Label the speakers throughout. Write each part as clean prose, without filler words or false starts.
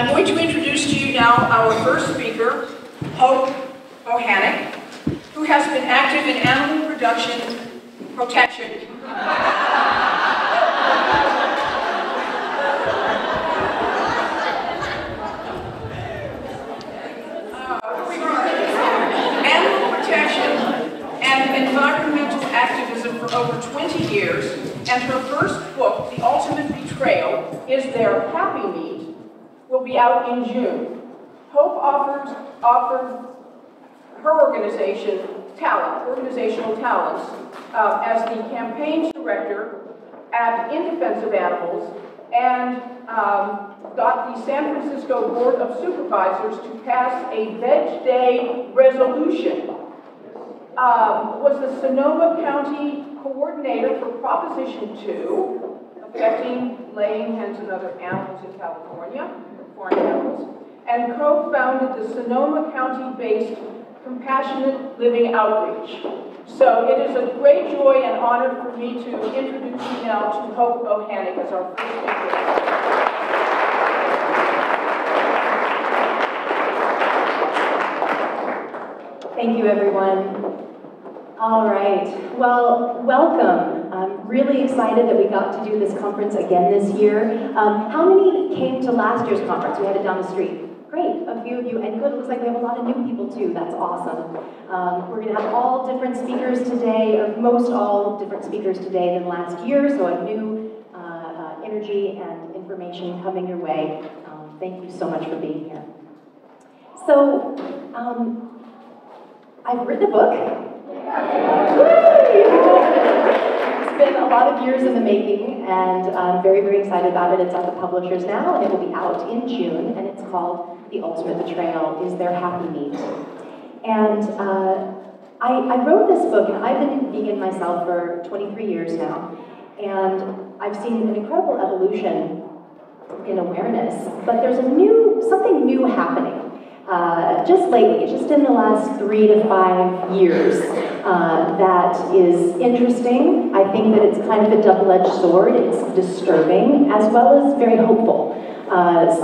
Speaker 1: I'm going to introduce to you now our first speaker, Bohanec, who has been active in animal protection. And environmental activism for over 20 years, and her first book, The Ultimate Betrayal, Is There Happy Meat, will be out in June. Hope offered her organizational talents as the campaign director at In Defense of Animals, and got the San Francisco Board of Supervisors to pass a Veg Day resolution. Was the Sonoma County coordinator for Proposition 2, affecting laying hens and other animals in California, foreign animals, and co-founded the Sonoma County-based Compassionate Living Outreach. So it is a great joy and honor for me to introduce you now to Hope Bohanec as our first speaker.
Speaker 2: Thank you, everyone. All right, well, welcome. I'm really excited that we got to do this conference again this year. How many came to last year's conference? We had it down the street. Great, a few of you, and good, it looks like we have a lot of new people too. That's awesome. We're gonna have all different speakers today, or most all different speakers today than last year, so a new energy and information coming your way. Thank you so much for being here. So, I've written a book. It's been a lot of years in the making, and I'm very, very excited about it. It's at the publishers now, and it will be out in June, and it's called The Ultimate Betrayal, Is There Happy Meat? And I wrote this book, and I've been vegan myself for 23 years now, and I've seen an incredible evolution in awareness, but there's something new happening. Just lately, just in the last 3 to 5 years, that is interesting. I think that it's kind of a double-edged sword. It's disturbing, as well as very hopeful.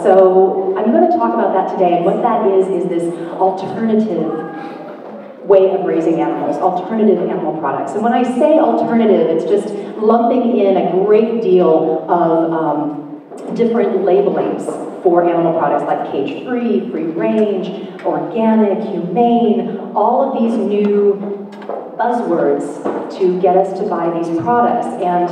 Speaker 2: So I'm going to talk about that today, and what that is this alternative way of raising animals, alternative animal products. And when I say alternative, it's just lumping in a great deal of different labelings for animal products like cage-free, free-range, organic, humane, all of these new buzzwords to get us to buy these products. And,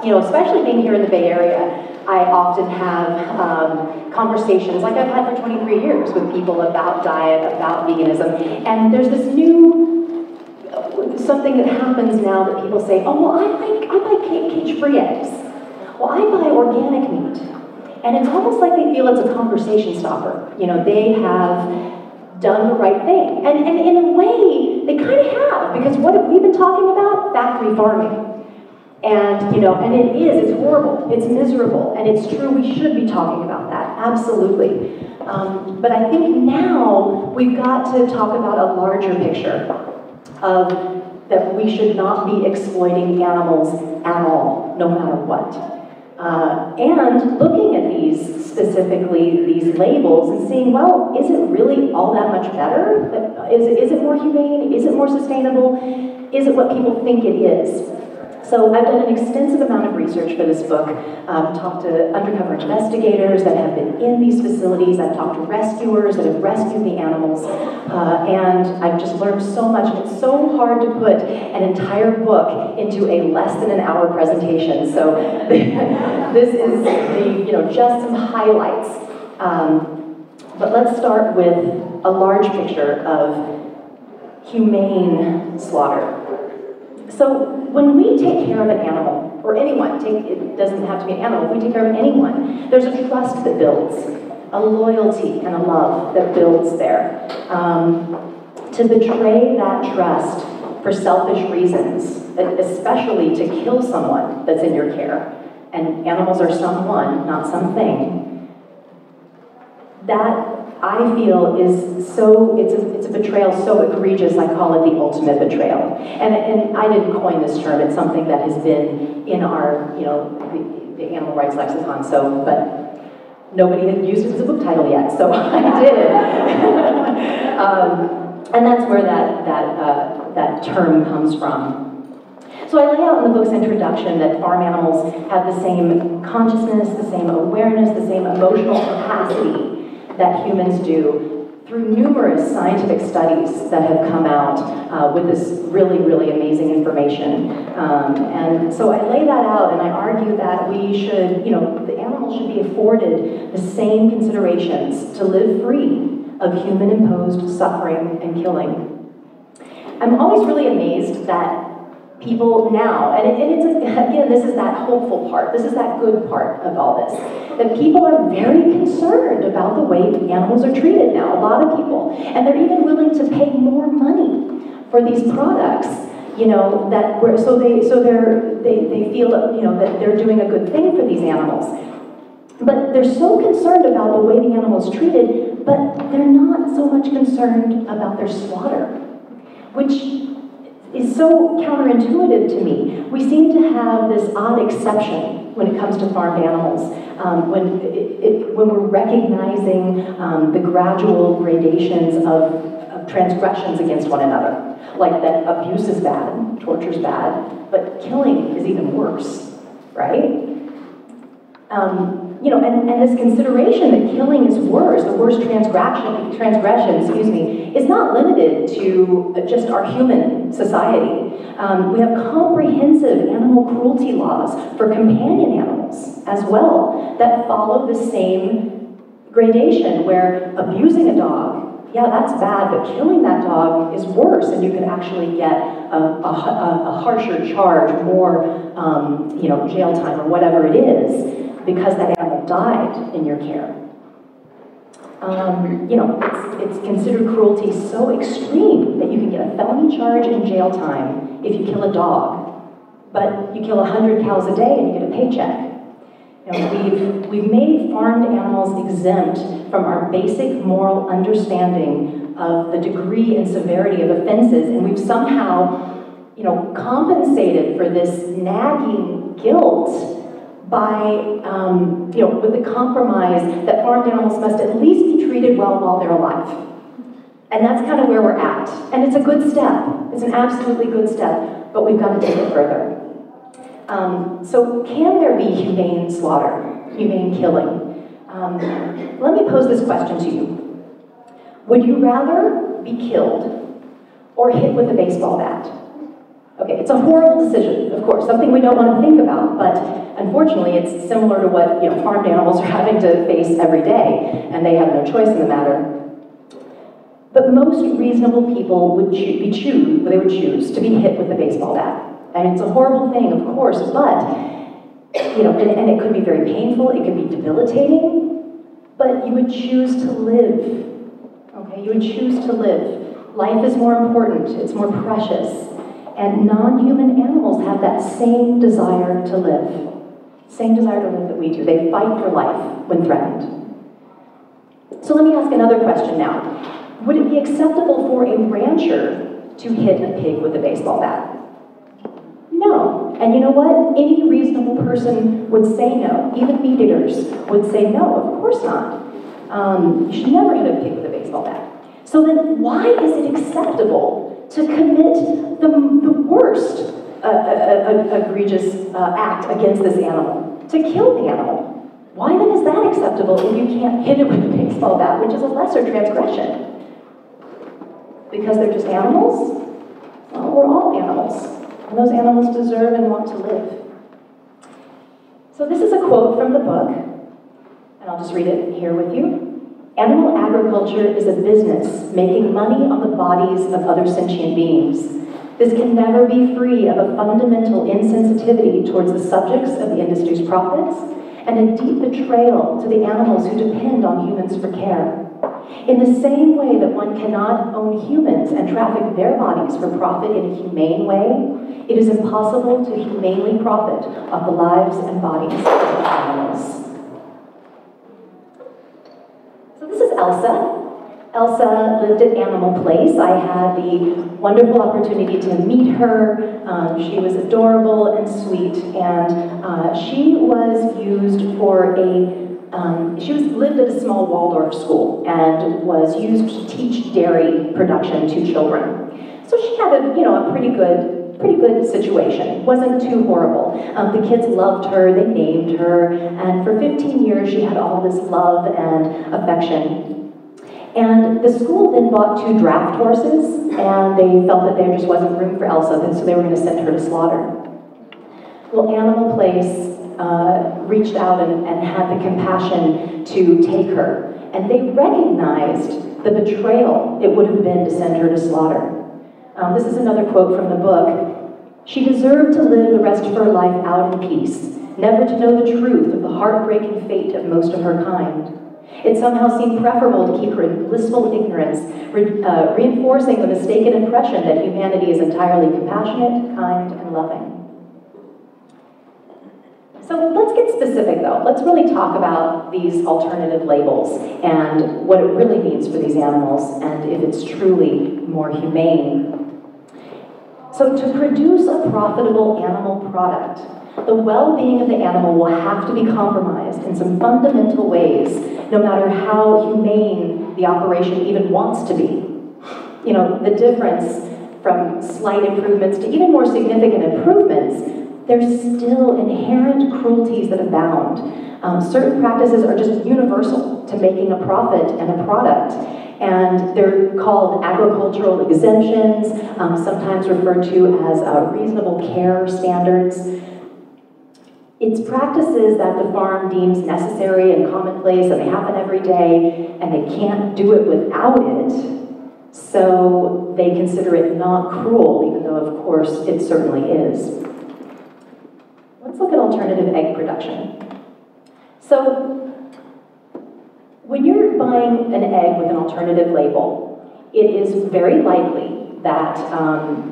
Speaker 2: you know, especially being here in the Bay Area, I often have conversations, like I've had for 23 years, with people about diet, about veganism, and there's this new, something that happens now that people say, oh, well, I buy cage-free eggs. Well, I buy organic meat. And it's almost like they feel it's a conversation stopper. You know, they have done the right thing. And in a way, they kind of have, because what have we been talking about? Factory farming. And, you know, and it's horrible, it's miserable, and it's true, we should be talking about that, absolutely. But I think now we've got to talk about a larger picture of that we should not be exploiting animals at all, no matter what. And looking at these, specifically these labels, and seeing, well, is it really all that much better? Is it more humane? Is it more sustainable? Is it what people think it is? So I've done an extensive amount of research for this book, talked to undercover investigators that have been in these facilities, I've talked to rescuers that have rescued the animals, and I've just learned so much, and it's so hard to put an entire book into a less than an hour presentation, so this is just some highlights. But let's start with a large picture of humane slaughter. So when we take care of an animal, or anyone, it doesn't have to be an animal, if we take care of anyone, there's a trust that builds, a loyalty and a love that builds there. To betray that trust for selfish reasons, especially to kill someone that's in your care, and animals are someone, not something, that I feel is so, it's a betrayal so egregious, I call it the ultimate betrayal. And I didn't coin this term, it's something that has been in our, the animal rights lexicon, but Nobody had used it as a book title yet, so I did. And that's where that term comes from. So I lay out in the book's introduction that farm animals have the same consciousness, the same awareness, the same emotional capacity that humans do through numerous scientific studies that have come out with this really, really amazing information. And so I lay that out and I argue that we should, the animals should be afforded the same considerations to live free of human-imposed suffering and killing. I'm always really amazed that people now, and it's again, this is that hopeful part, this is that good part of all this, that people are very concerned about the way animals are treated now, a lot of people, and they're even willing to pay more money for these products, so they feel that they're doing a good thing for these animals. But they're so concerned about the way the animal's treated, but they're not so much concerned about their slaughter, which is so counterintuitive to me. We seem to have this odd exception when it comes to farmed animals, when we're recognizing the gradual gradations of transgressions against one another. Like that abuse is bad, torture is bad, but killing is even worse, right? And this consideration that killing is worse, the worst transgression, is not limited to just our human society. We have comprehensive animal cruelty laws for companion animals as well that follow the same gradation, where abusing a dog, yeah, that's bad, but killing that dog is worse, and you can actually get a harsher charge, more jail time or whatever it is, because that animal died in your care. It's considered cruelty so extreme that you can get a felony charge and jail time if you kill a dog, but you kill 100 cows a day and you get a paycheck. We've made farmed animals exempt from our basic moral understanding of the degree and severity of offenses, and we've somehow, compensated for this nagging guilt by, with the compromise that farmed animals must at least be treated well while they're alive. And that's kind of where we're at. And it's a good step. It's an absolutely good step, but we've got to take it further. So can there be humane slaughter, humane killing? Let me pose this question to you. Would you rather be killed or hit with a baseball bat? Okay, it's a horrible decision, of course, something we don't want to think about, but unfortunately it's similar to what farmed animals are having to face every day, and they have no choice in the matter. But most reasonable people would choose to be hit with a baseball bat. And it's a horrible thing, of course, but, and it could be very painful, it could be debilitating, but you would choose to live, okay? You would choose to live. Life is more important, it's more precious, and non-human animals have that same desire to live. Same desire to live that we do. They fight for life when threatened. So let me ask another question now. Would it be acceptable for a rancher to hit a pig with a baseball bat? No. And you know what? Any reasonable person would say no. Even meat eaters would say no, of course not. You should never hit a pig with a baseball bat. So then why is it acceptable to commit the worst egregious act against this animal? To kill the animal? Why then is that acceptable if you can't hit it with a baseball bat, which is a lesser transgression? Because they're just animals? Well, we're all animals. And those animals deserve and want to live. So this is a quote from the book, and I'll just read it here with you. Animal agriculture is a business making money on the bodies of other sentient beings. This can never be free of a fundamental insensitivity towards the subjects of the industry's profits and a deep betrayal to the animals who depend on humans for care. In the same way that one cannot own humans and traffic their bodies for profit in a humane way, it is impossible to humanely profit off the lives and bodies of animals. So this is ELSA. ELSA lived at Animal Place. I had the wonderful opportunity to meet her. She was adorable and sweet, and she was used for a She lived at a small Waldorf school and was used to teach dairy production to children. So she had a pretty good situation. It wasn't too horrible. The kids loved her, they named her, and for 15 years she had all this love and affection. And the school then bought 2 draft horses, and they felt that there just wasn't room for Elsa, and so they were going to send her to slaughter. Well, Animal Place reached out and had the compassion to take her, and they recognized the betrayal it would have been to send her to slaughter. This is another quote from the book. She deserved to live the rest of her life out in peace, never to know the truth of the heartbreaking fate of most of her kind. It somehow seemed preferable to keep her in blissful ignorance, reinforcing the mistaken impression that humanity is entirely compassionate, kind, and loving. So let's get specific, though. Let's really talk about these alternative labels and what it really means for these animals and if it's truly more humane. So to produce a profitable animal product, the well-being of the animal will have to be compromised in some fundamental ways, no matter how humane the operation even wants to be. You know, the difference from slight improvements to even more significant improvements, there's still inherent cruelties that abound. Certain practices are just universal to making a profit and a product, and they're called agricultural exemptions, sometimes referred to as reasonable care standards. It's practices that the farm deems necessary and commonplace, and they happen every day, and they can't do it without it, so they consider it not cruel, even though, of course, it certainly is. Let's look at alternative egg production. So, when you're buying an egg with an alternative label, it is very likely that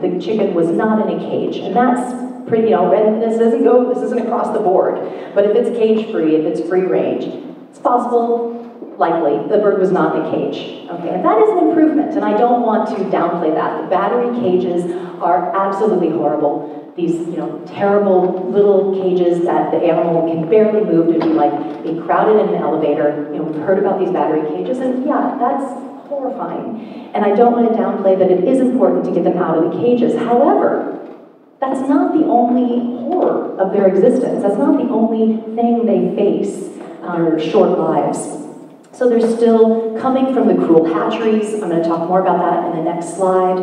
Speaker 2: the chicken was not in a cage, and that's pretty, and this isn't across the board, but if it's cage-free, if it's free range, it's possible, likely, the bird was not in a cage. Okay, and that is an improvement, and I don't want to downplay that. The battery cages are absolutely horrible. These, terrible little cages that the animal can barely move. It'd be like being crowded in an elevator. We've heard about these battery cages, and yeah, that's horrifying. And I don't want to downplay that it is important to get them out of the cages. However, that's not the only horror of their existence. That's not the only thing they face in their short lives. So they're still coming from the cruel hatcheries. I'm going to talk more about that in the next slide.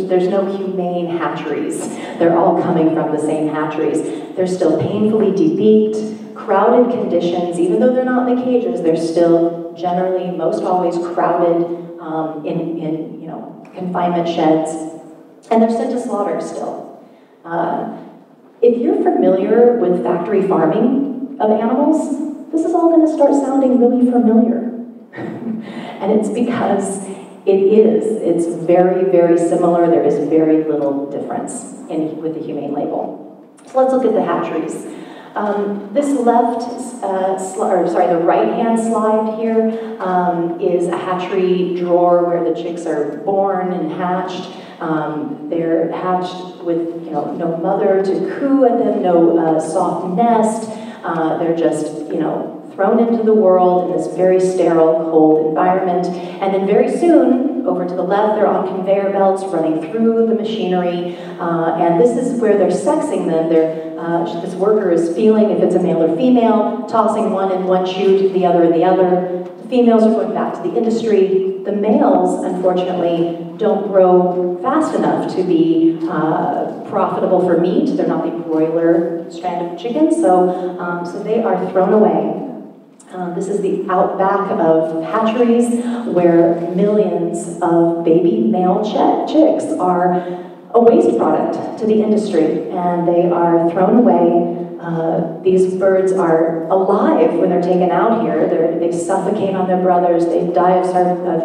Speaker 2: There's no humane hatcheries. They're all coming from the same hatcheries. They're still painfully debeaked, crowded conditions. Even though they're not in the cages, they're still generally, most always, crowded in confinement sheds, and they're sent to slaughter still. If you're familiar with factory farming of animals, this is all going to start sounding really familiar. And it's because it's very, very similar. There is very little difference with the humane label. So let's look at the hatcheries. This the right-hand slide here is a hatchery drawer where the chicks are born and hatched. They're hatched with no mother to coo at them, no soft nest. They're just thrown into the world in this very sterile, cold environment. And then very soon, over to the left, they're on conveyor belts running through the machinery. And this is where they're sexing them. This worker is feeling if it's a male or female, tossing one in one chute, the other in the other. The females are going back to the industry. The males, unfortunately, don't grow fast enough to be profitable for meat. They're not the broiler strand of chickens, so they are thrown away. This is the outback of hatcheries where millions of baby male chicks are a waste product to the industry, and they are thrown away. These birds are alive when they're taken out here. They suffocate on their brothers. They die of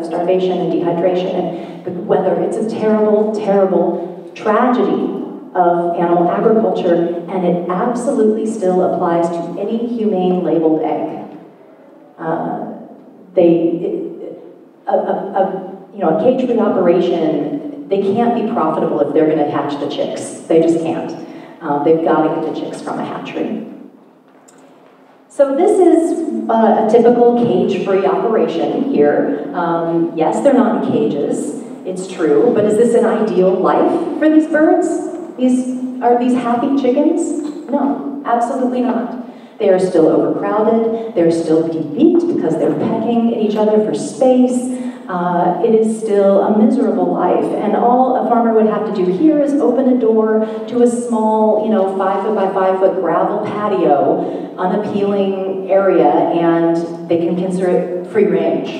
Speaker 2: starvation and dehydration and the weather. It's a terrible, terrible tragedy of animal agriculture, and it absolutely still applies to any humane labeled egg. A cage-free operation, they can't be profitable if they're going to hatch the chicks. They just can't. They've got to get the chicks from a hatchery. So this is a typical cage-free operation here. Yes, they're not in cages, it's true, but is this an ideal life for these birds? Are these happy chickens? No, absolutely not. They are still overcrowded, they're still de-beaked because they're pecking at each other for space. It is still a miserable life, and all a farmer would have to do here is open a door to a small, 5 foot by 5 foot gravel patio, unappealing area, and they can consider it free range.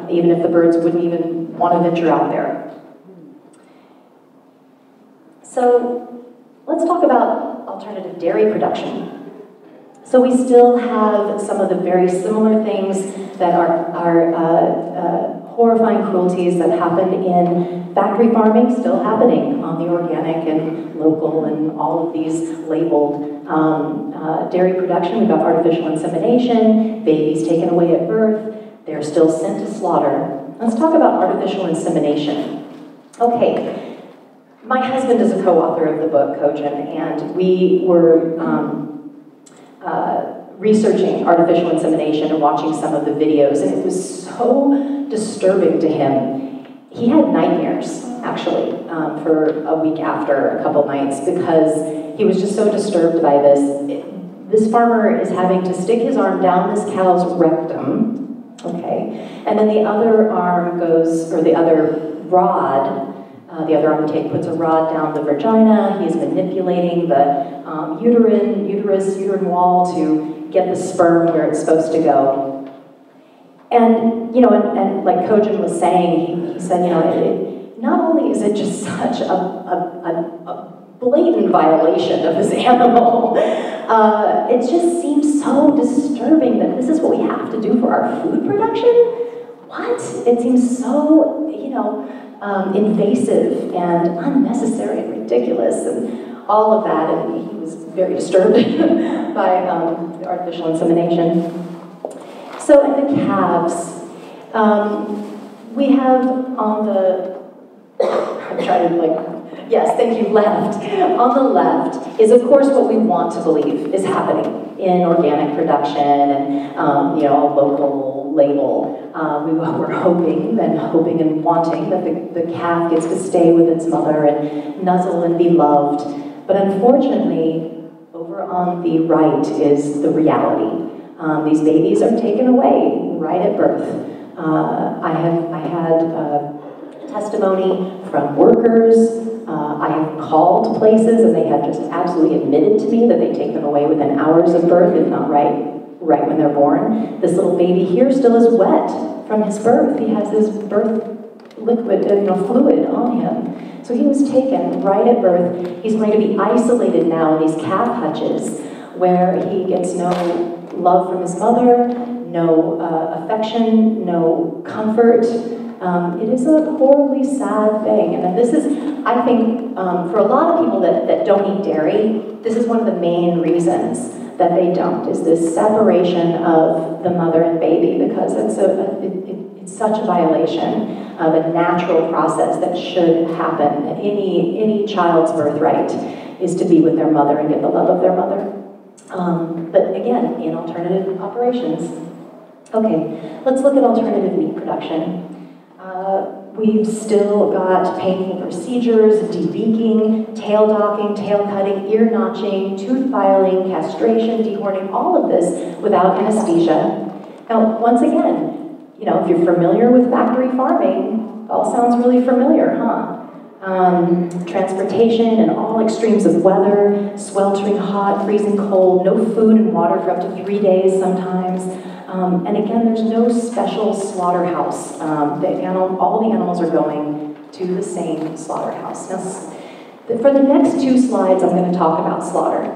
Speaker 2: Even if the birds wouldn't even want to venture out there. So let's talk about alternative dairy production. So we still have some of the very similar things that are horrifying cruelties that happen in factory farming, still happening on the organic and local and all of these labeled dairy production. We've got artificial insemination, babies taken away at birth, they're still sent to slaughter. Let's talk about artificial insemination. Okay, my husband is a co-author of the book, Kojin, and we were researching artificial insemination and watching some of the videos, and it was so disturbing to him. He had nightmares, actually, for a week after, a couple nights, because he was just so disturbed by this. This farmer is having to stick his arm down this cow's rectum, okay, and then the other arm goes, or the other rod, the other arm puts a rod down the vagina. He's manipulating the uterine wall to get the sperm where it's supposed to go. And, and like Kojin was saying, he said, not only is it just such a blatant violation of this animal, it just seems so disturbing that this is what we have to do for our food production? What? It seems so, invasive and unnecessary and ridiculous and all of that, and he was very disturbed by the artificial insemination. So at the calves, we have on the, I'm trying to yes, thank you, left. On the left is of course what we want to believe is happening in organic production and a local label. We're hoping and wanting that the calf gets to stay with its mother and nuzzle and be loved. But unfortunately, over on the right is the reality. These babies are taken away right at birth. I had testimony from workers. I have called places and they have just absolutely admitted to me that they take them away within hours of birth, if not right when they're born. This little baby here still is wet from his birth. He has his birth liquid, fluid on him. So he was taken right at birth. He's going to be isolated now in these calf hutches where he gets no love from his mother, no affection, no comfort. It is a horribly sad thing. And this is, I think, for a lot of people that don't eat dairy, this is one of the main reasons that they don't, is this separation of the mother and baby, because it's such a violation of a natural process that should happen. Any child's birthright is to be with their mother and get the love of their mother. But again, in alternative operations. Okay, let's look at alternative meat production. We've still got painful procedures, debeaking, tail docking, tail cutting, ear notching, tooth filing, castration, dehorning, all of this without anesthesia. Now, once again, if you're familiar with factory farming, it all sounds really familiar, huh? Transportation and all extremes of weather, sweltering hot, freezing cold, no food and water for up to 3 days sometimes. And again, there's no special slaughterhouse. All the animals are going to the same slaughterhouse. Now, for the next 2 slides, I'm going to talk about slaughter.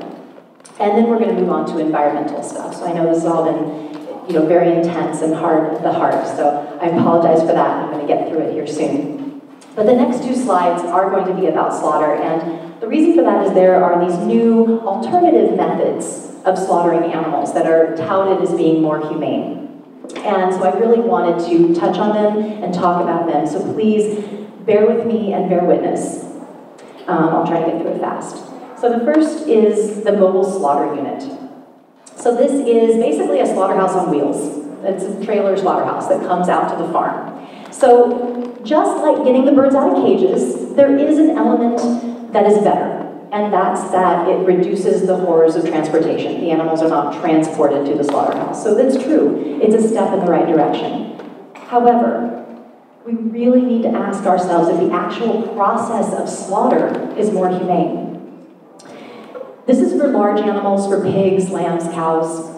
Speaker 2: And then we're going to move on to environmental stuff. So I know this has all been, very intense and hard at the heart. So I apologize for that. I'm going to get through it here soon. But the next 2 slides are going to be about slaughter. And the reason for that is there are these new alternative methods of slaughtering animals that are touted as being more humane. And so I really wanted to touch on them and talk about them. So please bear with me and bear witness. I'll try to get through it fast. So the first is the mobile slaughter unit. So this is basically a slaughterhouse on wheels. It's a trailer slaughterhouse that comes out to the farm. So just like getting the birds out of cages, there is an element that is better, and that's that it reduces the horrors of transportation. The animals are not transported to the slaughterhouse. So that's true. It's a step in the right direction. However, we really need to ask ourselves if the actual process of slaughter is more humane. This is for large animals, for pigs, lambs, cows,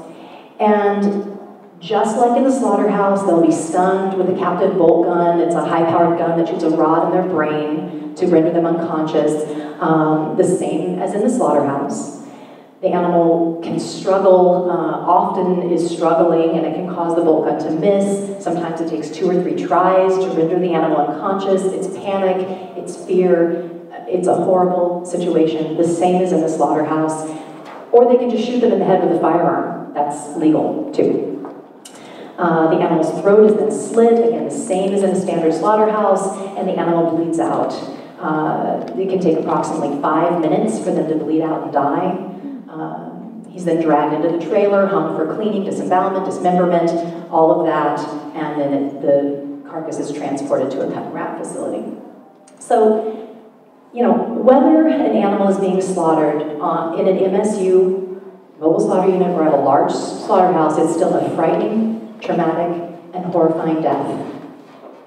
Speaker 2: and just like in the slaughterhouse, they'll be stunned with a captive bolt gun. It's a high-powered gun that shoots a rod in their brain to render them unconscious, the same as in the slaughterhouse. The animal can struggle, often is struggling, and it can cause the bolt gun to miss. Sometimes it takes 2 or 3 tries to render the animal unconscious. It's panic, it's fear, it's a horrible situation, the same as in the slaughterhouse. Or they can just shoot them in the head with a firearm. That's legal, too. The animal's throat is then slit, again, the same as in a standard slaughterhouse, and the animal bleeds out. It can take approximately 5 minutes for them to bleed out and die. He's then dragged into the trailer, hung for cleaning, disembowelment, dismemberment, all of that, and then the carcass is transported to a cut and wrap facility. So, you know, whether an animal is being slaughtered in an MSU, mobile slaughter unit, or at a large slaughterhouse, it's still a frightening, traumatic, and horrifying death.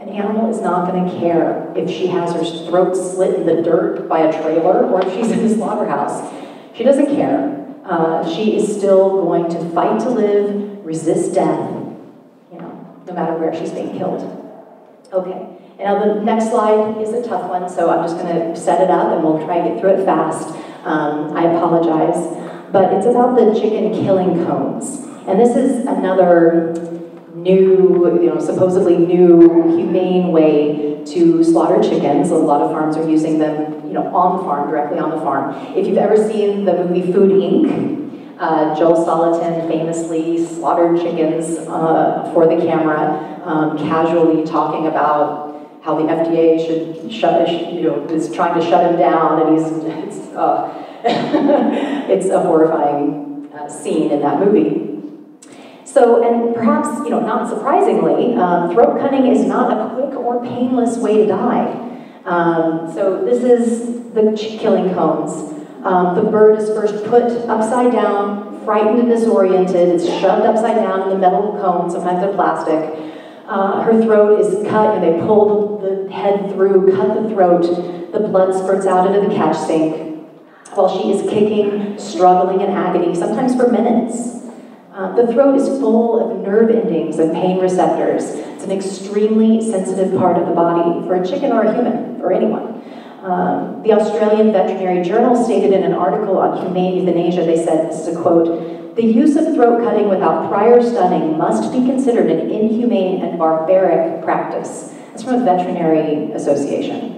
Speaker 2: An animal is not going to care if she has her throat slit in the dirt by a trailer or if she's in the slaughterhouse. She doesn't care. She is still going to fight to live, resist death, you know, no matter where she's being killed. Okay, and now the next slide is a tough one, so I'm just going to set it up and we'll try to get through it fast. I apologize, but it's about the chicken killing cones. And this is another new, you know, supposedly new, humane way to slaughter chickens. A lot of farms are using them, you know, on the farm, directly on the farm. If you've ever seen the movie Food Inc., Joel Salatin famously slaughtered chickens for the camera, casually talking about how the FDA should is trying to shut him down, and it's a horrifying scene in that movie. So, and perhaps, you know, not surprisingly, throat cutting is not a quick or painless way to die. So this is the killing cones. The bird is first put upside down, frightened and disoriented. It's shoved upside down in the metal cone, sometimes they're plastic. Her throat is cut, and they pull the head through, cut the throat. The blood spurts out into the catch sink while she is kicking, struggling in agony, sometimes for minutes. The throat is full of nerve endings and pain receptors. It's an extremely sensitive part of the body for a chicken or a human, or anyone. The Australian Veterinary Journal stated in an article on humane euthanasia, they said, this is a quote, "The use of throat cutting without prior stunning must be considered an inhumane and barbaric practice." That's from a veterinary association.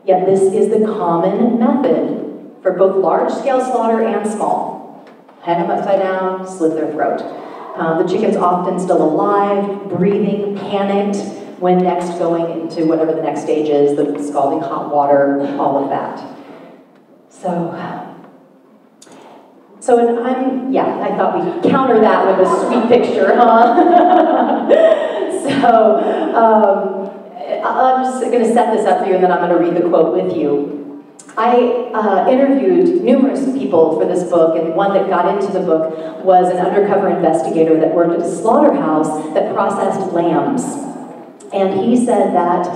Speaker 2: Yet this is the common method for both large-scale slaughter and small. Hang them upside down, slit their throat. The chicken's often still alive, breathing, panicked, when next going into whatever the next stage is, the scalding hot water, all of that. So and I thought we'd counter that with a sweet picture, huh? I'm just going to set this up for you, and then I'm going to read the quote with you. I interviewed numerous people for this book, and one that got into the book was an undercover investigator that worked at a slaughterhouse that processed lambs. And he said that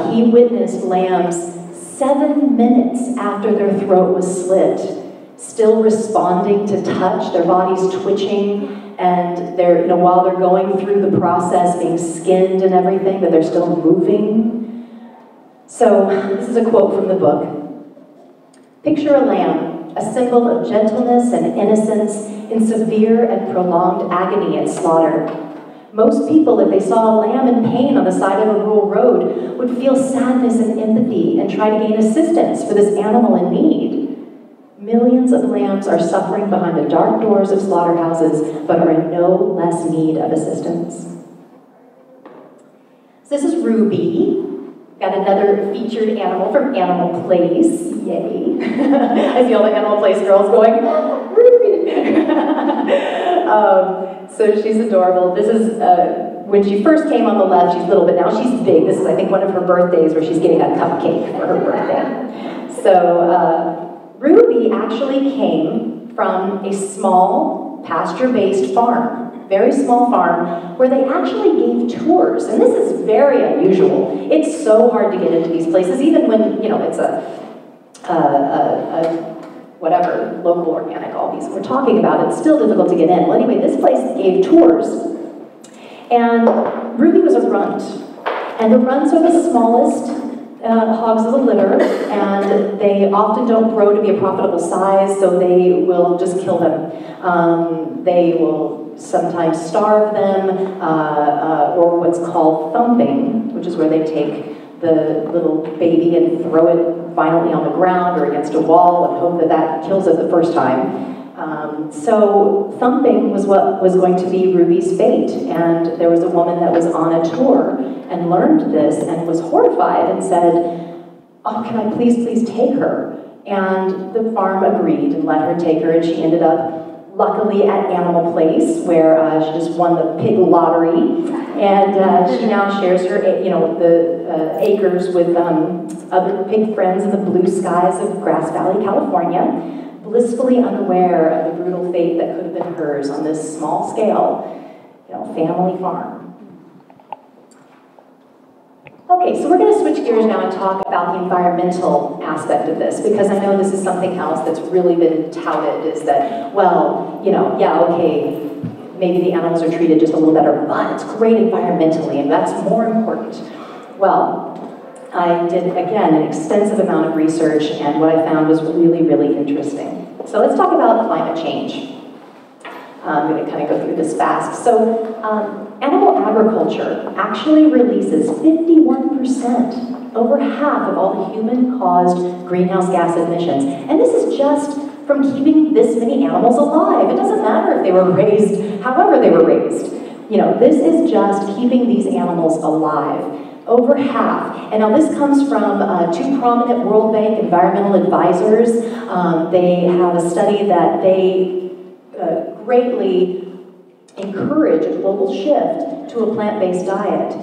Speaker 2: he witnessed lambs 7 minutes after their throat was slit, still responding to touch, their bodies twitching, and they're, while they're going through the process, being skinned and everything, that they're still moving. So this is a quote from the book. "Picture a lamb, a symbol of gentleness and innocence in severe and prolonged agony at slaughter. Most people, if they saw a lamb in pain on the side of a rural road, would feel sadness and empathy and try to gain assistance for this animal in need. Millions of lambs are suffering behind the dark doors of slaughterhouses, but are in no less need of assistance." So this is Ruby. Got another featured animal from Animal Place. Yay. I see all the Animal Place girls going, Ruby. So she's adorable. This is, when she first came on the left, she's little, but now she's big. This is, I think, one of her birthdays where she's getting a cupcake for her birthday. So Ruby actually came from a small pasture-based farm, very small farm, where they actually gave tours. And this is very unusual. It's so hard to get into these places, even when, you know, it's whatever, local organic, all these we're talking about, it's still difficult to get in. Well, anyway, this place gave tours, and Ruby was a runt. And the runts are the smallest hogs of the litter, and they often don't grow to be a profitable size, so they will just kill them. They will sometimes starve them, or what's called thumping, which is where they take the little baby and throw it violently on the ground or against a wall and hope that that kills it the first time. So thumping was what was going to be Ruby's fate, and there was a woman that was on a tour and learned this and was horrified and said, "Oh, can I please take her?" And the farm agreed and let her take her, and she ended up luckily at Animal Place, where she just won the pig lottery, and she now shares her, you know, the acres with other pig friends in the blue skies of Grass Valley, California, blissfully unaware of the brutal fate that could have been hers on this small scale, you know, family farm. Okay, so we're going to switch gears now and talk about the environmental aspect of this, because I know this is something else that's really been touted, is that, well, you know, yeah, okay, maybe the animals are treated just a little better, but it's great environmentally, and that's more important. Well, I did, again, an extensive amount of research, and what I found was really, really interesting. So let's talk about climate change. I'm going to kind of go through this fast. So animal agriculture actually releases 51%, over half of all the human-caused greenhouse gas emissions. And this is just from keeping this many animals alive. It doesn't matter if they were raised however they were raised. You know, this is just keeping these animals alive. Over half. And now this comes from two prominent World Bank environmental advisors. They have a study that they greatly encourage a global shift to a plant-based diet.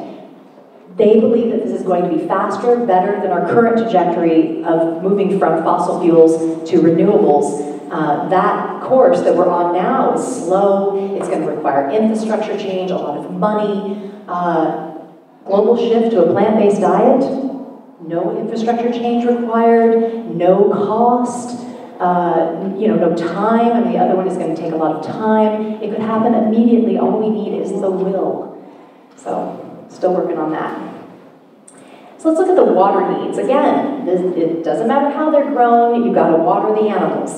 Speaker 2: They believe that this is going to be faster, better than our current trajectory of moving from fossil fuels to renewables. That course that we're on now is slow. It's going to require infrastructure change, a lot of money. Global shift to a plant-based diet, no infrastructure change required, no cost, you know, no time. I mean, the other one is going to take a lot of time. It could happen immediately. All we need is the will. So, still working on that. So let's look at the water needs. Again, it doesn't matter how they're grown, you've got to water the animals.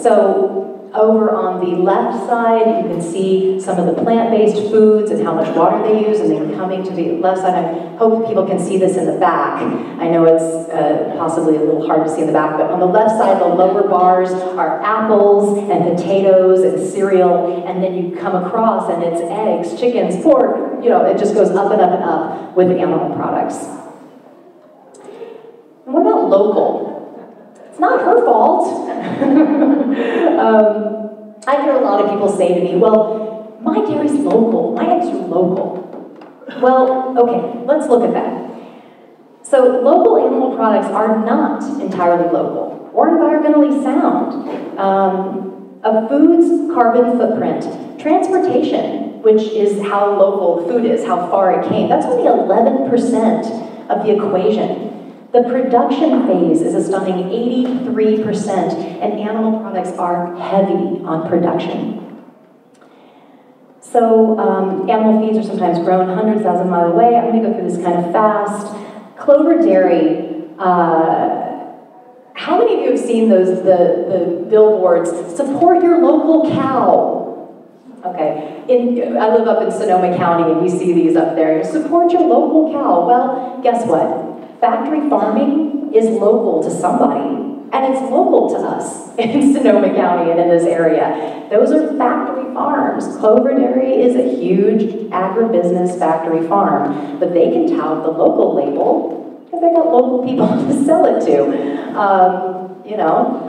Speaker 2: So over on the left side, you can see some of the plant-based foods and how much water they use, and then coming to the left side, I hope people can see this in the back. I know it's possibly a little hard to see in the back, but on the left side, the lower bars are apples and potatoes and cereal, and then you come across and it's eggs, chickens, pork, you know, it just goes up and up and up with animal products. And what about local? It's not her fault. I hear a lot of people say to me, well, my dairy's local, my eggs are local. Well, okay, let's look at that. So local animal products are not entirely local or environmentally sound. A food's carbon footprint, transportation, which is how local the food is, how far it came, that's only 11% of the equation. The production phase is a stunning 83%, and animal products are heavy on production. So animal feeds are sometimes grown hundreds of thousands of miles away. I'm going to go through this kind of fast. Clover dairy. How many of you have seen those the billboards? Support your local cow. Okay, I live up in Sonoma County, and we see these up there. Support your local cow. Well, guess what? Factory farming is local to somebody, and it's local to us in Sonoma County and in this area. Those are factory farms. Clover Dairy is a huge agribusiness factory farm, but they can tout the local label because they got local people to sell it to, you know.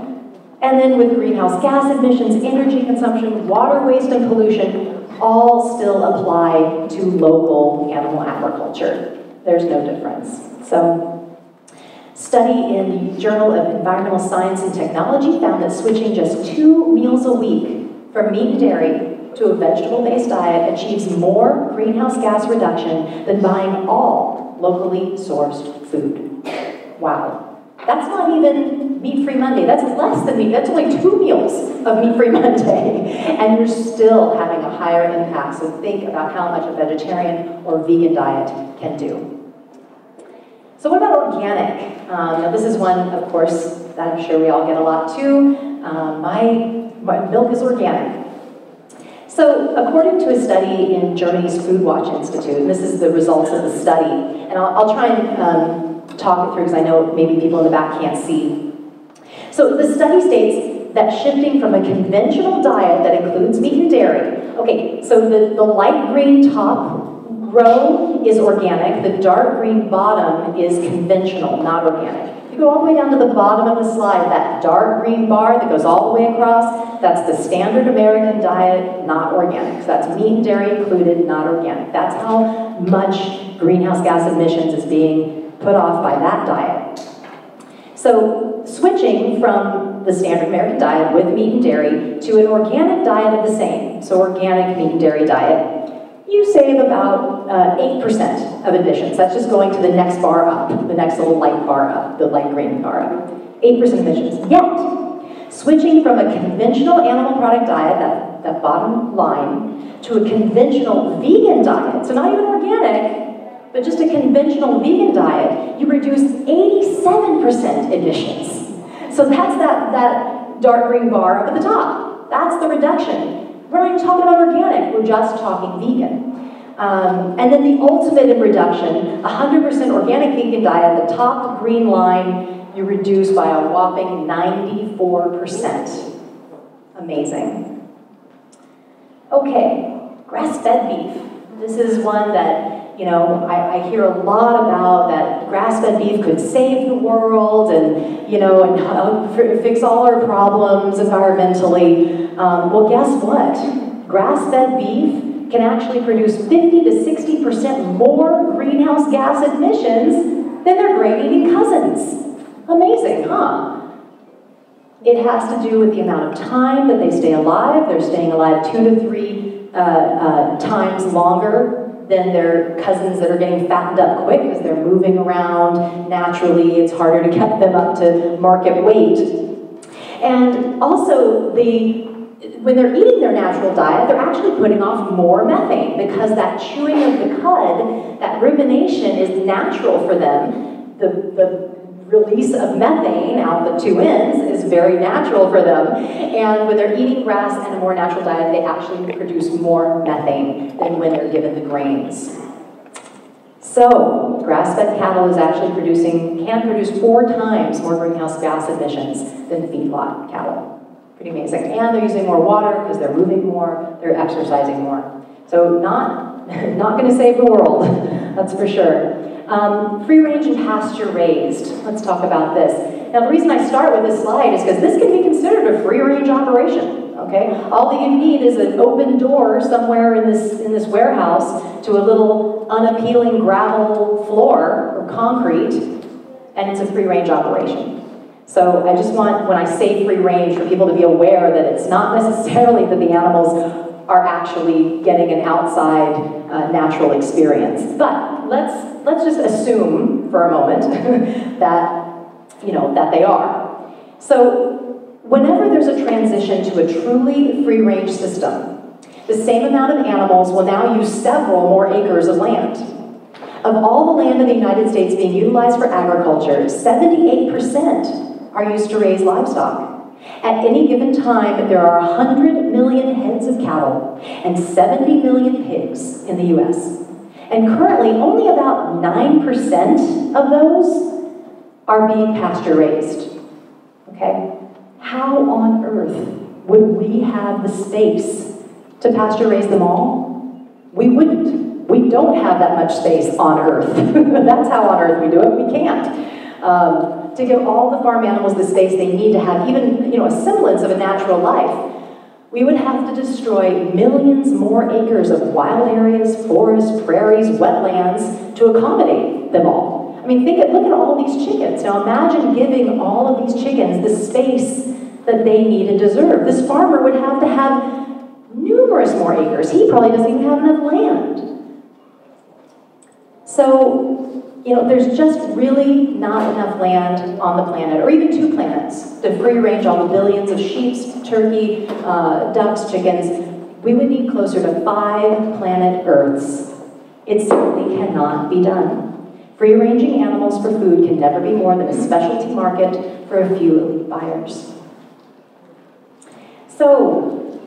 Speaker 2: And then with greenhouse gas emissions, energy consumption, water waste, and pollution, all still apply to local animal agriculture. There's no difference. So, study in the Journal of Environmental Science and Technology found that switching just 2 meals a week from meat and dairy to a vegetable-based diet achieves more greenhouse gas reduction than buying all locally sourced food. Wow. That's not even Meat-Free Monday. That's less than meat. That's only 2 meals of Meat-Free Monday. And you're still having a higher impact. So think about how much a vegetarian or vegan diet can do. So what about organic? Now this is one, of course, that I'm sure we all get a lot too. My milk is organic. So according to a study in Germany's Food Watch Institute, and this is the results of the study, and I'll try and talk it through because I know maybe people in the back can't see. So the study states that shifting from a conventional diet that includes meat and dairy, okay, so the light green top row is organic, the dark green bottom is conventional, not organic. You go all the way down to the bottom of the slide, that dark green bar that goes all the way across, that's the standard American diet, not organic. So that's meat and dairy included, not organic. That's how much greenhouse gas emissions is being put off by that diet. So switching from the standard American diet with meat and dairy to an organic diet of the same, so organic meat and dairy diet, you save about 8% of emissions. That's just going to the next bar up, the next little light bar up, the light green bar up. 8% emissions. Yet, switching from a conventional animal product diet, that bottom line, to a conventional vegan diet, so not even organic, but just a conventional vegan diet, you reduce 87% emissions. So that's that dark green bar up at the top. That's the reduction. We're not even talking about organic, we're just talking vegan. And then the ultimate in reduction, 100% organic vegan diet, the top green line, you reduce by a whopping 94%. Amazing. Okay, grass-fed beef. This is one that, you know, I hear a lot about, that grass-fed beef could save the world and, you know, and fix all our problems environmentally. Well, guess what? Grass-fed beef can actually produce 50 to 60% more greenhouse gas emissions than their grain-eating cousins. Amazing, huh? It has to do with the amount of time that they stay alive. They're staying alive 2 to 3 times longer than their cousins that are getting fattened up quick because they're moving around naturally. It's harder to get them up to market weight. And also, when they're eating their natural diet, they're actually putting off more methane because that chewing of the cud, that rumination is natural for them. The release of methane out the 2 ends is very natural for them. And when they're eating grass and a more natural diet, they actually produce more methane than when they're given the grains. So, grass-fed cattle is actually can produce 4 times more greenhouse gas emissions than feedlot cattle. Pretty amazing. And they're using more water because they're moving more, they're exercising more. So not going to save the world, that's for sure. Free-range and pasture-raised. Let's talk about this. Now, the reason I start with this slide is because this can be considered a free-range operation. Okay, all that you need is an open door somewhere in this warehouse to a little unappealing gravel floor or concrete, and it's a free-range operation. So I just want, when I say free range, for people to be aware that it's not necessarily that the animals are actually getting an outside natural experience. But let's just assume for a moment that they are. So whenever there's a transition to a truly free range system, the same amount of animals will now use several more acres of land. Of all the land in the United States being utilized for agriculture, 78% are used to raise livestock. At any given time, there are 100 million heads of cattle and 70 million pigs in the US. And currently, only about 9% of those are being pasture raised. Okay? How on earth would we have the space to pasture raise them all? We wouldn't. We don't have that much space on Earth. That's how on Earth we do it. We can't. To give all the farm animals the space they need to have even, a semblance of a natural life, we would have to destroy millions more acres of wild areas, forests, prairies, wetlands to accommodate them all. I mean, look at all these chickens. Now imagine giving all of these chickens the space that they need and deserve. This farmer would have to have numerous more acres. He probably doesn't even have enough land. So, there's just really not enough land on the planet, or even 2 planets, to free range all the billions of sheep, turkey, ducks, chickens. We would need closer to 5 planet Earths. It simply cannot be done. Free-ranging animals for food can never be more than a specialty market for a few elite buyers. So,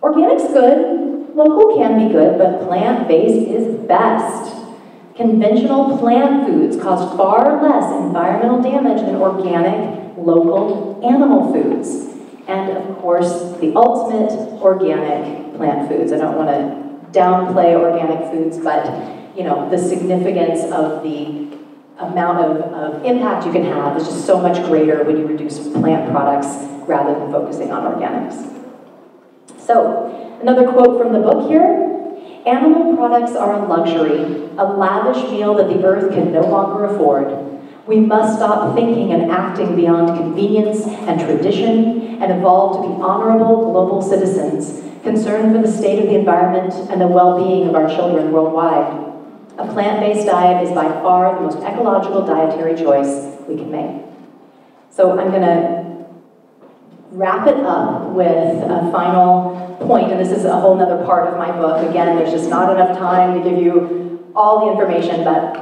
Speaker 2: organic's good, local can be good, but plant-based is best. Conventional plant foods cause far less environmental damage than organic, local animal foods. And of course, the ultimate organic plant foods. I don't want to downplay organic foods, but the significance of the amount of impact you can have is just so much greater when you reduce plant products rather than focusing on organics. So, another quote from the book here. Animal products are a luxury, a lavish meal that the earth can no longer afford. We must stop thinking and acting beyond convenience and tradition and evolve to be honorable global citizens, concerned for the state of the environment and the well-being of our children worldwide. A plant-based diet is by far the most ecological dietary choice we can make. So I'm going to wrap it up with a final point, and this is a whole other part of my book. Again, there's just not enough time to give you all the information, but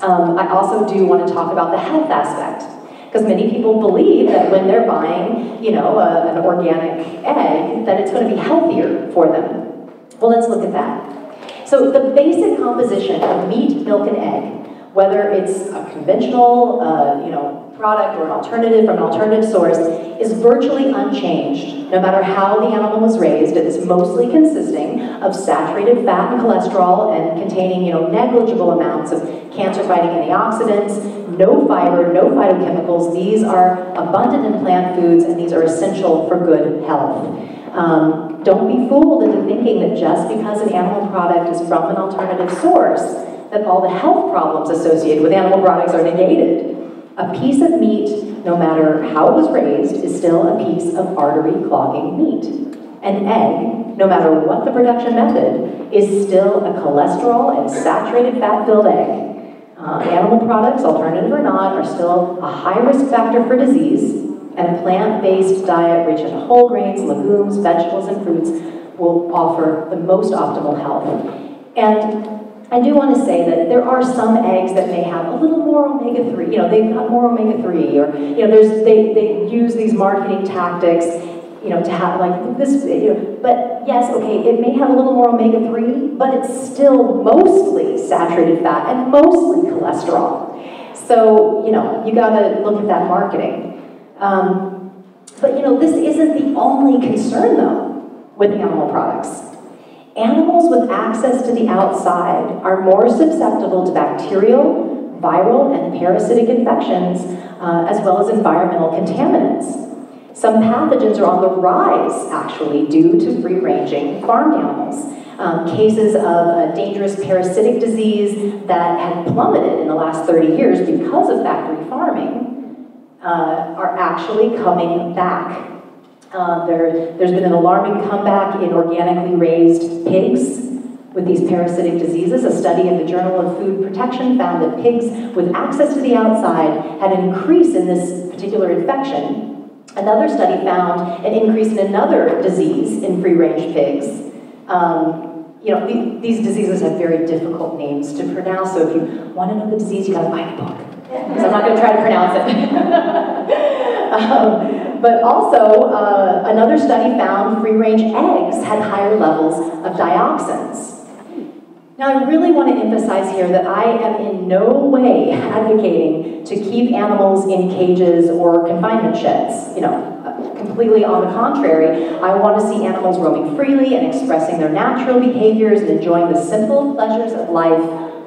Speaker 2: I also do want to talk about the health aspect, because many people believe that when they're buying, an organic egg, that it's going to be healthier for them. Well, let's look at that. So the basic composition of meat, milk, and egg, whether it's a conventional, product or an alternative from an alternative source, is virtually unchanged. No matter how the animal was raised, it's mostly consisting of saturated fat and cholesterol and containing, negligible amounts of cancer-fighting antioxidants, no fiber, no phytochemicals. These are abundant in plant foods, and these are essential for good health. Don't be fooled into thinking that just because an animal product is from an alternative source, that all the health problems associated with animal products are negated. A piece of meat, no matter how it was raised, is still a piece of artery-clogging meat. An egg, no matter what the production method, is still a cholesterol and saturated fat-filled egg. Animal products, alternative or not, are still a high-risk factor for disease, and a plant-based diet rich in whole grains, legumes, vegetables, and fruits will offer the most optimal health. And I do want to say that there are some eggs that may have a little more omega-3. They've got more omega-3, or they use these marketing tactics, to have like this. But yes, okay, it may have a little more omega-3, but it's still mostly saturated fat and mostly cholesterol. So you got to look at that marketing. But this isn't the only concern though with animal products. Animals with access to the outside are more susceptible to bacterial, viral, and parasitic infections, as well as environmental contaminants. Some pathogens are on the rise, actually, due to free-ranging farm animals. Cases of dangerous parasitic disease that had plummeted in the last 30 years because of factory farming are actually coming back. There's been an alarming comeback in organically raised pigs with these parasitic diseases. A study in the Journal of Food Protection found that pigs with access to the outside had an increase in this particular infection. Another study found an increase in another disease in free-range pigs. These diseases have very difficult names to pronounce, so if you want to know the disease, you got to buy the book, because I'm not going to try to pronounce it. But also, another study found free-range eggs had higher levels of dioxins. Now, I really want to emphasize here that I am in no way advocating to keep animals in cages or confinement sheds. Completely on the contrary, I want to see animals roaming freely and expressing their natural behaviors and enjoying the simple pleasures of life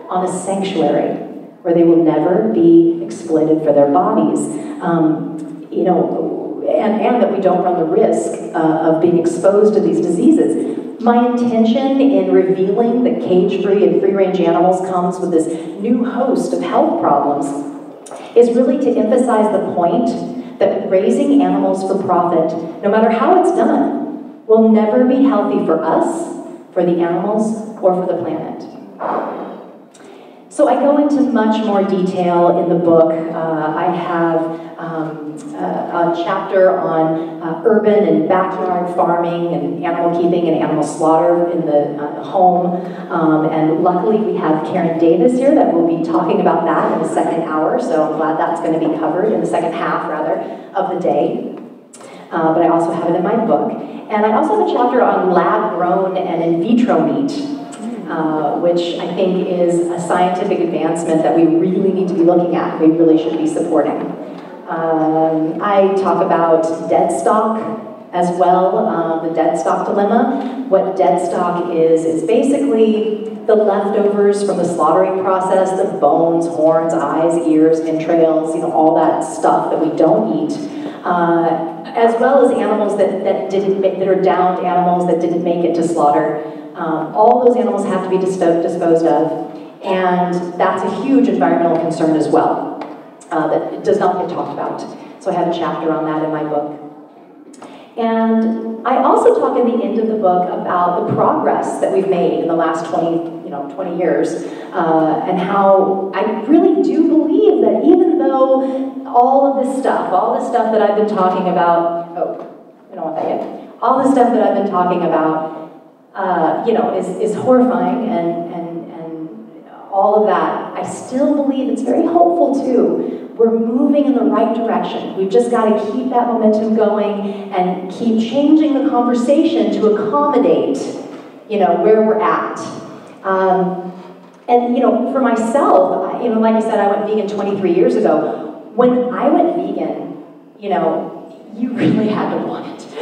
Speaker 2: on a sanctuary where they will never be exploited for their bodies. You know, and that we don't run the risk of being exposed to these diseases. My intention in revealing that cage-free and free-range animals comes with this new host of health problems is really to emphasize the point that raising animals for profit, no matter how it's done, will never be healthy for us, for the animals, or for the planet. So I go into much more detail in the book. I have a chapter on urban and backyard farming and animal keeping and animal slaughter in the home. And luckily we have Karen Davis here that will be talking about that in the second hour. So I'm glad that's going to be covered in the second half, rather, of the day. But I also have it in my book. And I also have a chapter on lab-grown and in vitro meat, which I think is a scientific advancement that we really need to be looking at, we really should be supporting. I talk about dead stock as well, the dead stock dilemma. What dead stock is basically the leftovers from the slaughtering process, the bones, horns, eyes, ears, entrails, you know, all that stuff that we don't eat. As well as animals that are downed animals that didn't make it to slaughter. All those animals have to be disposed of, and that's a huge environmental concern as well, that does not get talked about. So I have a chapter on that in my book. And I also talk in the end of the book about the progress that we've made in the last 20 years, and how I really do believe that even though all of this stuff that I've been talking about, I don't want that yet, all the stuff that I've been talking about, you know, is horrifying and all of that, I still believe it's very hopeful too. We're moving in the right direction. We've just got to keep that momentum going and keep changing the conversation to accommodate, you know, where we're at. And, you know, for myself, you know, like I said, I went vegan 23 years ago. When I went vegan, you know, you really had to want it. You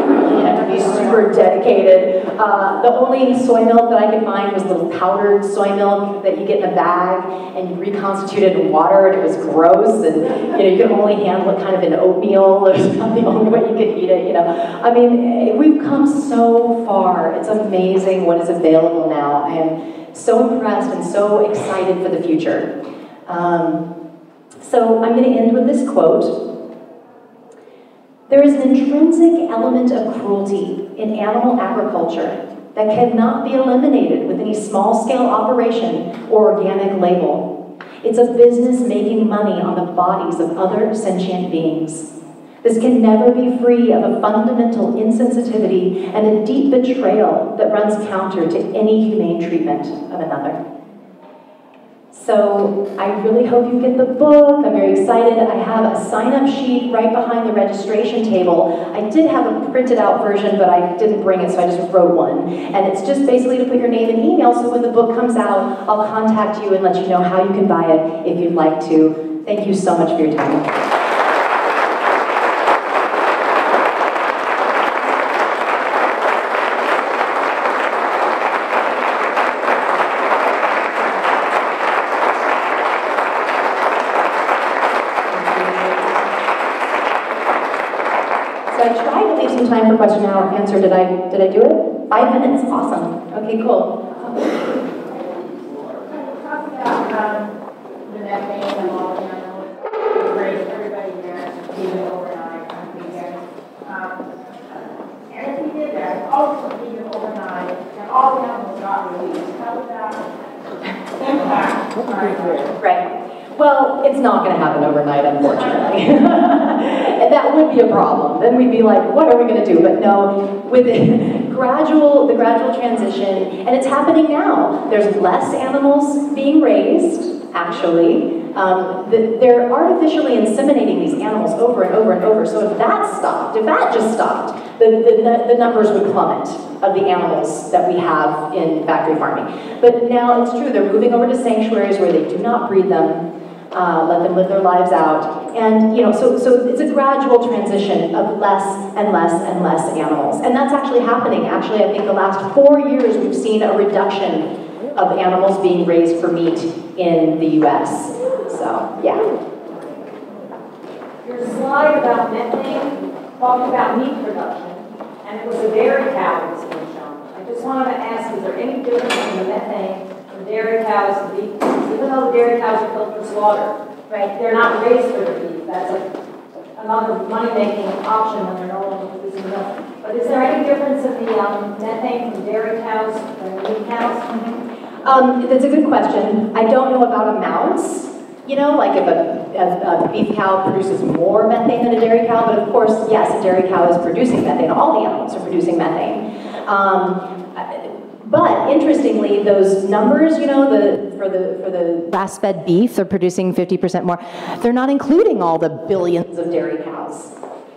Speaker 2: really had to be super dedicated. The only soy milk that I could find was little powdered soy milk that you get in a bag and you reconstitute it in water, and it was gross, and you know, you could only handle it kind of in oatmeal. It was not the only way you could eat it, you know. I mean, we've come so far. It's amazing what is available now. I am so impressed and so excited for the future. So I'm going to end with this quote. There is an intrinsic element of cruelty in animal agriculture that cannot be eliminated with any small-scale operation or organic label. It's a business making money on the bodies of other sentient beings. This can never be free of a fundamental insensitivity and a deep betrayal that runs counter to any humane treatment of another. So I really hope you get the book. I'm very excited. I have a sign-up sheet right behind the registration table. I did have a printed out version, but I didn't bring it, so I just wrote one. And it's just basically to put your name and email, so when the book comes out, I'll contact you and let you know how you can buy it if you'd like to. Thank you so much for your time. Time for question and answer. Did I do it? 5 minutes. Awesome. Okay, cool.
Speaker 3: Talk about the methane and all the animals. Great, everybody here, even overnight on weekends. And if we did that, also even overnight, and all the animals got released, how would that impact?
Speaker 2: Right. Well, it's not going to happen overnight, unfortunately. And that would be a problem. Then we'd be like, what are we going to do? But no, with the gradual transition, and it's happening now. There's less animals being raised, actually. They're artificially inseminating these animals over and over and over. So if that just stopped, the numbers would plummet of the animals that we have in factory farming. But now it's true, they're moving over to sanctuaries where they do not breed them. Let them live their lives out. And, you know, so it's a gradual transition of less and less and less animals. And that's actually happening. Actually, I think the last 4 years we've seen a reduction of animals being raised for meat in the US. So, yeah.
Speaker 4: Your slide about methane talked about meat production, and it was a dairy cow that was being shown. I just wanted to ask, is there any difference in the methane from dairy cows to beef? Even though the dairy cows are killed for slaughter, right? They're not raised for their beef. That's another money-making option when they're no longer producing milk. But is there any difference in the methane from dairy cows and meat cows?
Speaker 2: That's a good question. I don't know about amounts. You know, like if a beef cow produces more methane than a dairy cow, but of course, yes, a dairy cow is producing methane. All the animals are producing methane. But interestingly, those numbers, you know, for the grass-fed beef, they're producing 50% more. They're not including all the billions of dairy cows.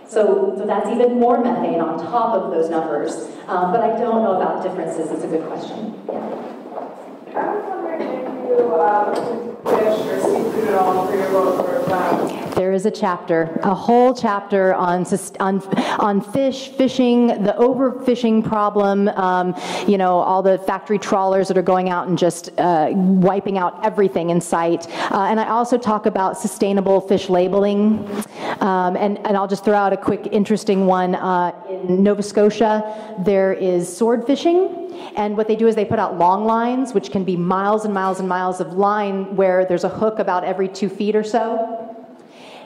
Speaker 2: So that's even more methane on top of those numbers. But I don't know about differences. It's a good question. Yeah.
Speaker 5: I was wondering if you looked into fish or seafood at all for your book or
Speaker 2: There is a chapter, a whole chapter on fishing, the overfishing problem, you know, all the factory trawlers that are going out and just wiping out everything in sight. And I also talk about sustainable fish labeling. And I'll just throw out a quick interesting one. In Nova Scotia, there is sword fishing. And what they do is they put out long lines, which can be miles and miles and miles of line where there's a hook about every 2 feet or so.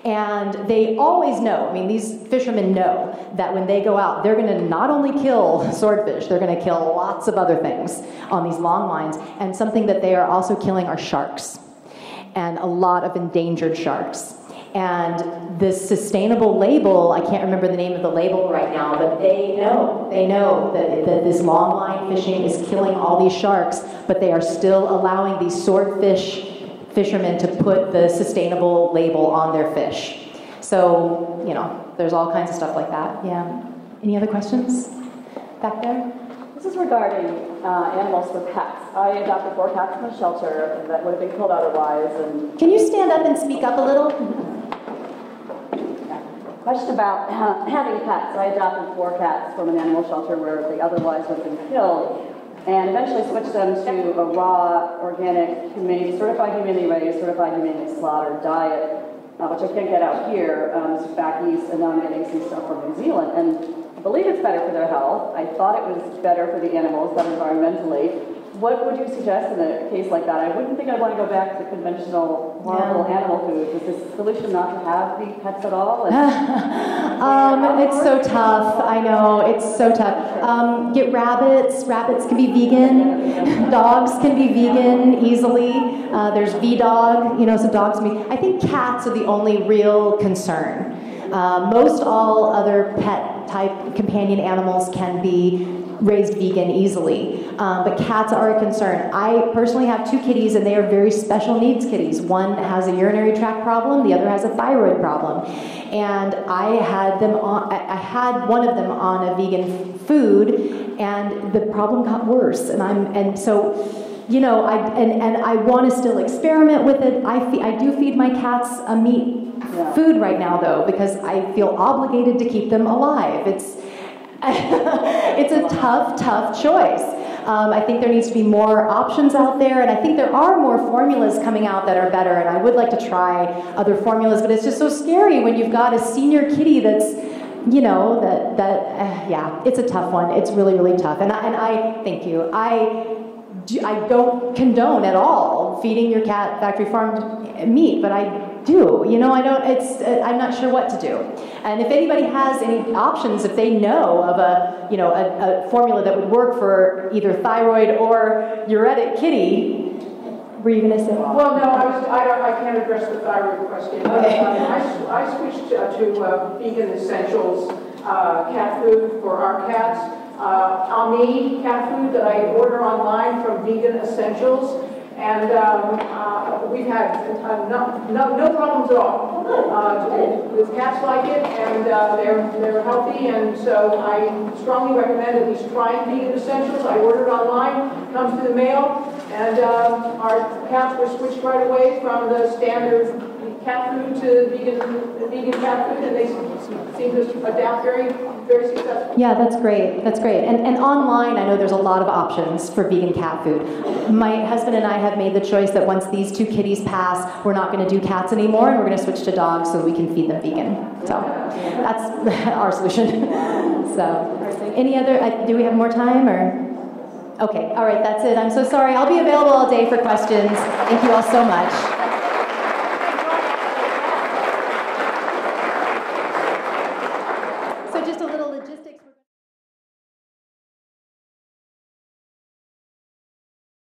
Speaker 2: And they always know, I mean, these fishermen know that when they go out, they're going to not only kill swordfish, they're going to kill lots of other things on these long lines. And something that they are also killing are sharks, and a lot of endangered sharks. And this sustainable label, I can't remember the name of the label right now, but they know that this long line fishing is killing all these sharks, but they are still allowing these swordfish fishermen to put the sustainable label on their fish. So, you know, there's all kinds of stuff like that. Yeah. Any other questions back there?
Speaker 6: This is regarding animals for pets. I adopted 4 cats from a shelter that would have been killed otherwise. And
Speaker 2: can you stand up and speak up a little?
Speaker 6: Question about having pets. I adopted 4 cats from an animal shelter where they otherwise would have been killed, and eventually switched them to a raw, organic, certified humanely raised, certified humanely slaughtered diet, which I can't get out here. This is back east, and now I'm getting some stuff from New Zealand. And I believe it's better for their health. I thought it was better for the animals, better environmentally. What would you suggest in a case like that? I wouldn't think I'd want to go back to conventional, horrible animal food. Is this solution not to have the pets at all?
Speaker 2: It's so tough. I know, it's so tough. Get rabbits. Rabbits can be vegan. Dogs can be vegan easily. There's V-Dog, you know, so dogs can be. I think cats are the only real concern. Most all other pet type companion animals can be raised vegan easily, but cats are a concern. I personally have 2 kitties, and they are very special needs kitties. One has a urinary tract problem, the other has a thyroid problem, and I had one of them on a vegan food, and the problem got worse. And so. You know, I want to still experiment with it. I do feed my cats a meat food right now, though, because I feel obligated to keep them alive. It's a tough choice. I think there needs to be more options out there, and I think there are more formulas coming out that are better, and I would like to try other formulas, but it's just so scary when you've got a senior kitty that's, you know, yeah, it's a tough one. It's really, really tough. And I thank you. I don't condone at all feeding your cat factory farmed meat, but I do. You know, I'm not sure what to do. And if anybody has any options, if they know of a formula that would work for either thyroid or uretic kitty, were you going to say?
Speaker 1: Well, no, I can't address the thyroid question.
Speaker 2: Okay.
Speaker 1: I switched to vegan essentials cat food for our cats. Ami cat food that I order online from Vegan Essentials, and we've had no problems at all. The cats like it, and they're healthy, and so I strongly recommend at least trying Vegan Essentials. I ordered online, comes to the mail, and our cats were switched right away from the standard cat food to vegan cat food, and they seem to adapt very successfully.
Speaker 2: Yeah, that's great. That's great. And online, I know there's a lot of options for vegan cat food. My husband and I have made the choice that once these 2 kitties pass, we're not going to do cats anymore, and we're going to switch to dogs so we can feed them vegan. So that's our solution. So, any other? Do we have more time or? Okay. All right. That's it. I'm so sorry. I'll be available all day for questions. Thank you all so much.